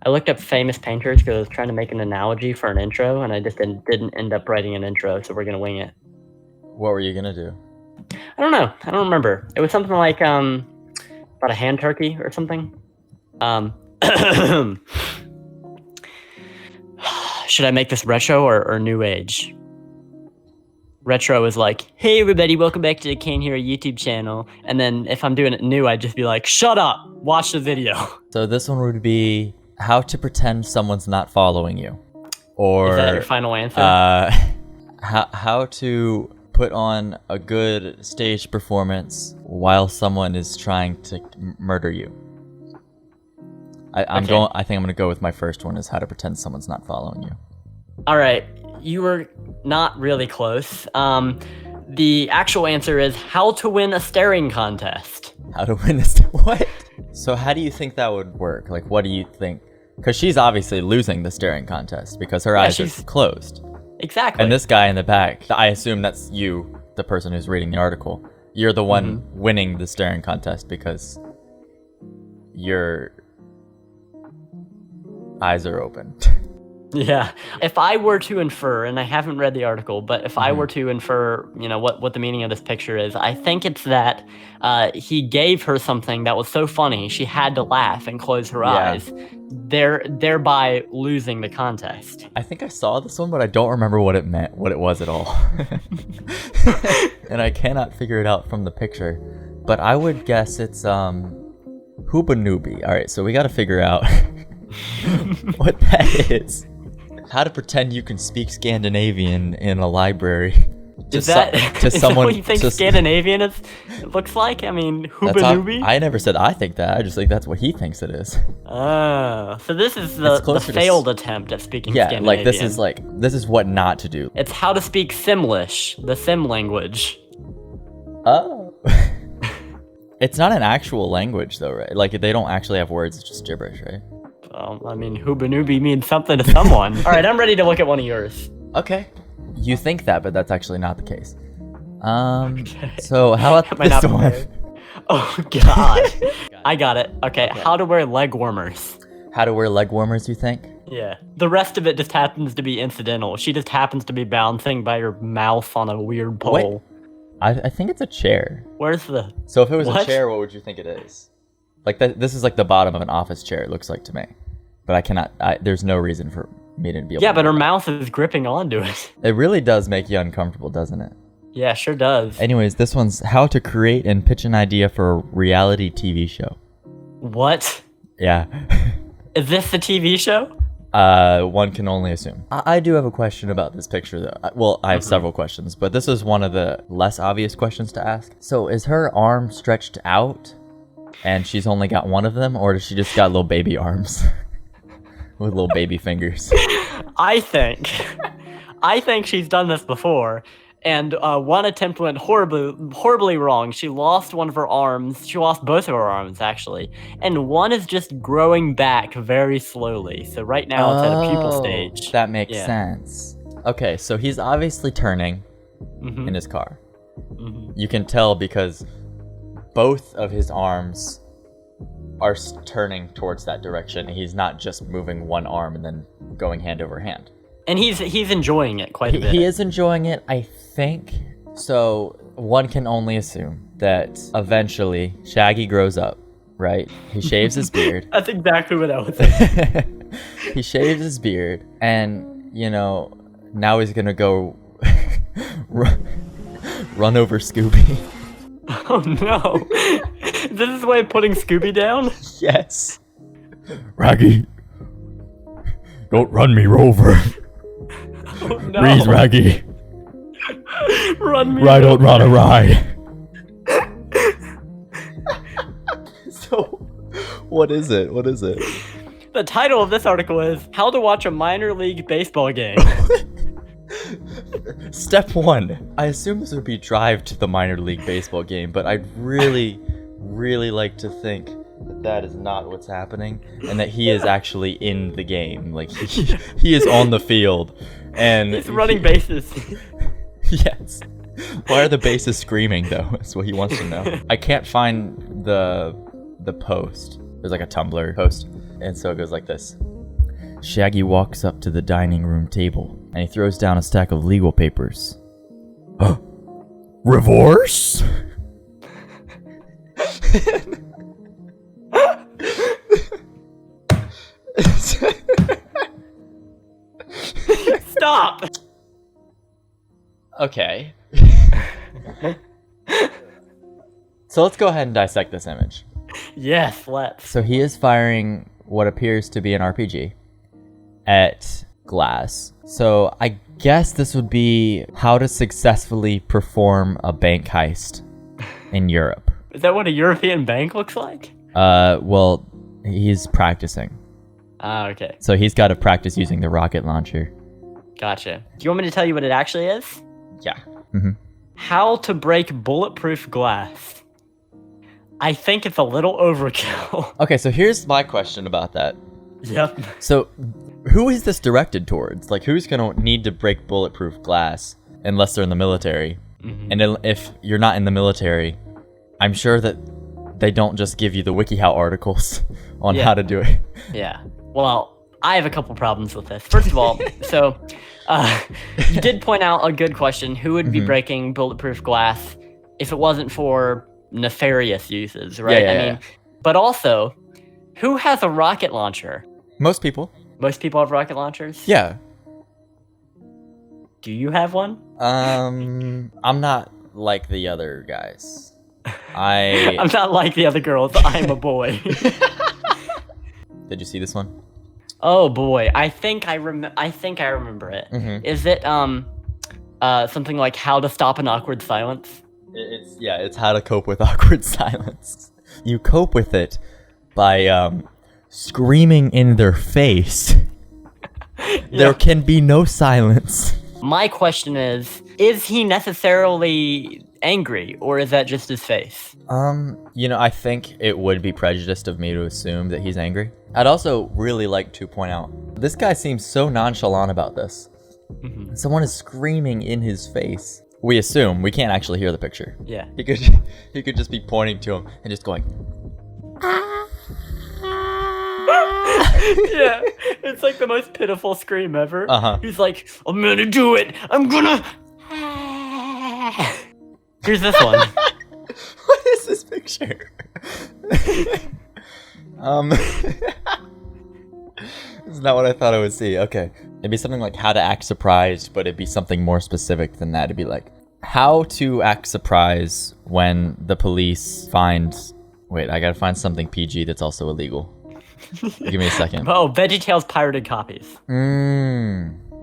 I looked up famous painters because I was trying to make an analogy for an intro, and I just didn't end up writing an intro, so we're gonna wing it. What were you gonna do? I don't know. I don't remember. It was something like about a hand turkey or something. Should I make this retro or new age? Retro is like, hey everybody, welcome back to the Kane Hero YouTube channel. And then if I'm doing it new, I'd just be like, shut up, watch the video. So this one would be how to pretend someone's not following you. Or is that your final answer? How to put on a good stage performance while someone is trying to murder you. I think I'm gonna go with my first one, is how to pretend someone's not following you. All right, you were not really close. The actual answer is how to win a staring contest. How to win what? So how do you think that would work? Like, what do you think? Because she's obviously losing the staring contest because her eyes are closed. Exactly. And this guy in the back, I assume that's you, the person who's reading the article. You're the one winning the staring contest because your eyes are open. Yeah. If I were to infer, and I haven't read the article, but if I were to infer, what the meaning of this picture is, I think it's that he gave her something that was so funny she had to laugh and close her eyes, thereby losing the contest. I think I saw this one, but I don't remember what it meant, what it was at all. And I cannot figure it out from the picture. But I would guess it's Hoobanubi. All right, so we got to figure out what that is. How to pretend you can speak Scandinavian in a library. Is that what you think Scandinavian looks like? I mean, Hoobanubi? I never said I think that. I just think that's what he thinks it is. Oh, so this is the failed attempt at speaking Scandinavian. Yeah, this is what not to do. It's how to speak Simlish, the Sim language. Oh. It's not an actual language though, right? Like, they don't actually have words, it's just gibberish, right? I mean, Hoobanubi means something to someone. All right, I'm ready to look at one of yours. Okay. You think that, but that's actually not the case. So how about this one? Oh, God. I got it. Okay, how to wear leg warmers. How to wear leg warmers, you think? Yeah. The rest of it just happens to be incidental. She just happens to be bouncing by her mouth on a weird pole. Wait, I think it's a chair. Where's the... So if it was a chair, what would you think it is? Like, this is like the bottom of an office chair, it looks like to me. But I cannot, there's no reason for me to be able to... Yeah, but her mouth is gripping onto it. It really does make you uncomfortable, doesn't it? Yeah, sure does. Anyways, this one's how to create and pitch an idea for a reality TV show. What? Yeah. Is this the TV show? One can only assume. I do have a question about this picture, though. Well, I have several questions, but this is one of the less obvious questions to ask. So, is her arm stretched out, and she's only got one of them, or does she just got little baby arms with little baby fingers? I think she's done this before. And one attempt went horribly wrong. She lost one of her arms. She lost both of her arms, actually. And one is just growing back very slowly. So right now it's at a pupal stage. That makes sense. Okay, so he's obviously turning in his car. You can tell because both of his arms are turning towards that direction. He's not just moving one arm and then going hand over hand. And he's enjoying it quite a bit. He is enjoying it, I think. So one can only assume that eventually Shaggy grows up, right? He shaves his beard. That's exactly what I was saying. He shaves his beard, and, now he's gonna go run over Scooby. Oh no. Is this his way of putting Scooby down? Yes. Raggy, don't run me over. Oh, no. Please, Raggy. Run me Ride don't run awry. So, what is it? The title of this article is How to Watch a Minor League Baseball Game. Step 1. I assume this would be drive to the minor league baseball game, but I'd really, really like to think that is not what's happening, and that he is actually in the game. Like, he is on the field, and he's running bases. Yes. Why are the bases screaming, though? That's what he wants to know. I can't find the post. There's like a Tumblr post. And so it goes like this. Shaggy walks up to the dining room table and he throws down a stack of legal papers. Reverse? Stop! Okay. So let's go ahead and dissect this image. Yes, let's. So he is firing what appears to be an RPG at glass. So I guess this would be how to successfully perform a bank heist in Europe. Is that what a European bank looks like? Well, he's practicing. Ah, okay. So he's got to practice using the rocket launcher. Gotcha. Do you want me to tell you what it actually is? Yeah. Mm-hmm. How to break bulletproof glass. I think it's a little overkill. Okay, so here's my question about that. Yep. So, who is this directed towards? Like, who's gonna need to break bulletproof glass unless they're in the military? Mm-hmm. And if you're not in the military, I'm sure that they don't just give you the Wikihow articles on how to do it. Yeah. Well, I have a couple problems with this. First of all, you did point out a good question. Who would be breaking bulletproof glass if it wasn't for nefarious uses, right? Yeah, I mean, but also, who has a rocket launcher? Most people. Most people have rocket launchers? Yeah. Do you have one? I'm not like the other guys. I'm not like the other girls. I'm a boy. Did you see this one? Oh boy, I think I remember it. Mm-hmm. Is it something like how to stop an awkward silence? It's how to cope with awkward silence. You cope with it by screaming in their face. There can be no silence. My question is he necessarily angry, or is that just his face? I think it would be prejudiced of me to assume that he's angry. I'd also really like to point out, this guy seems so nonchalant about this. Mm-hmm. Someone is screaming in his face. We assume, we can't actually hear the picture. Yeah. He could just be pointing to him and just going, yeah, it's like the most pitiful scream ever. Uh-huh. He's like, I'm gonna do it. I'm gonna. Here's this one. What is this picture? This is not what I thought I would see. Okay. It'd be something like how to act surprised, but it'd be something more specific than that. It'd be like how to act surprised when the police find... Wait, I gotta find something PG that's also illegal. Give me a second. Oh, VeggieTales pirated copies.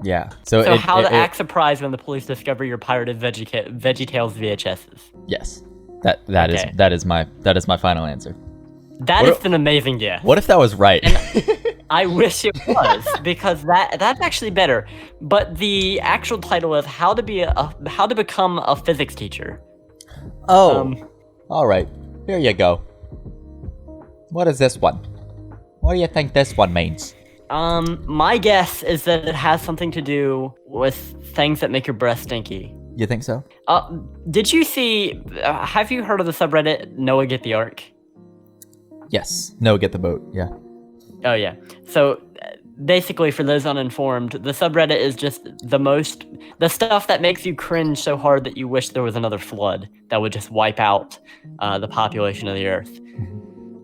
Yeah. So how to act surprised when the police discover your pirated VeggieTales VHSs. Yes. That is my final answer. That is an amazing guess. What if that was right? And I wish it was, because that's actually better. But the actual title is how to become a physics teacher. Oh. All right. Here you go. What is this one? What do you think this one means? My guess is that it has something to do with things that make your breath stinky. You think so? Did you see, have you heard of the subreddit Noah Get the Ark? Yes. No, get the boat. Yeah. Oh, yeah. So, basically, for those uninformed, the subreddit is just the stuff that makes you cringe so hard that you wish there was another flood that would just wipe out the population of the Earth.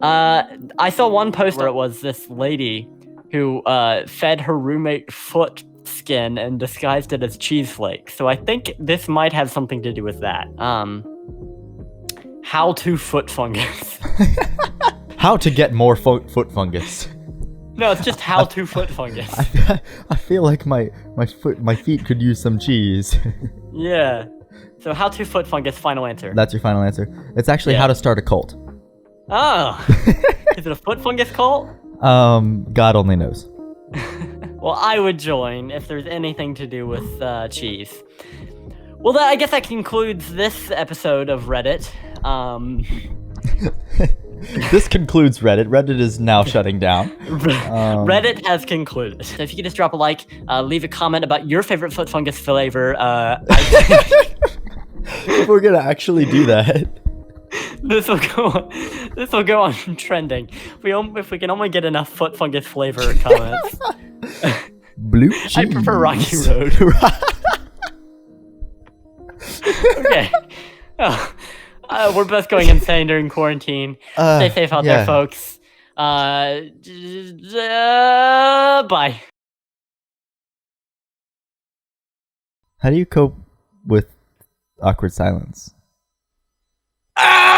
I saw one post where it was this lady who fed her roommate foot skin and disguised it as cheese flakes. So I think this might have something to do with that. How to foot fungus. How to get more foot fungus. No, it's just how to foot fungus. I feel like my feet could use some cheese. Yeah. So how to foot fungus, final answer. That's your final answer? It's actually how to start a cult. Oh. Is it a foot fungus cult? God only knows. Well, I would join if there's anything to do with cheese. Well, I guess that concludes this episode of Reddit. This concludes Reddit. Reddit is now shutting down. Reddit has concluded. So if you could just drop a like, leave a comment about your favorite foot fungus flavor. If we're gonna actually do that. This will go on. This will go on trending. If we can only get enough foot fungus flavor comments. Blue cheese. I prefer Rocky Road. Okay. We're both going insane during quarantine. Stay safe out there, folks. Bye. How do you cope with awkward silence?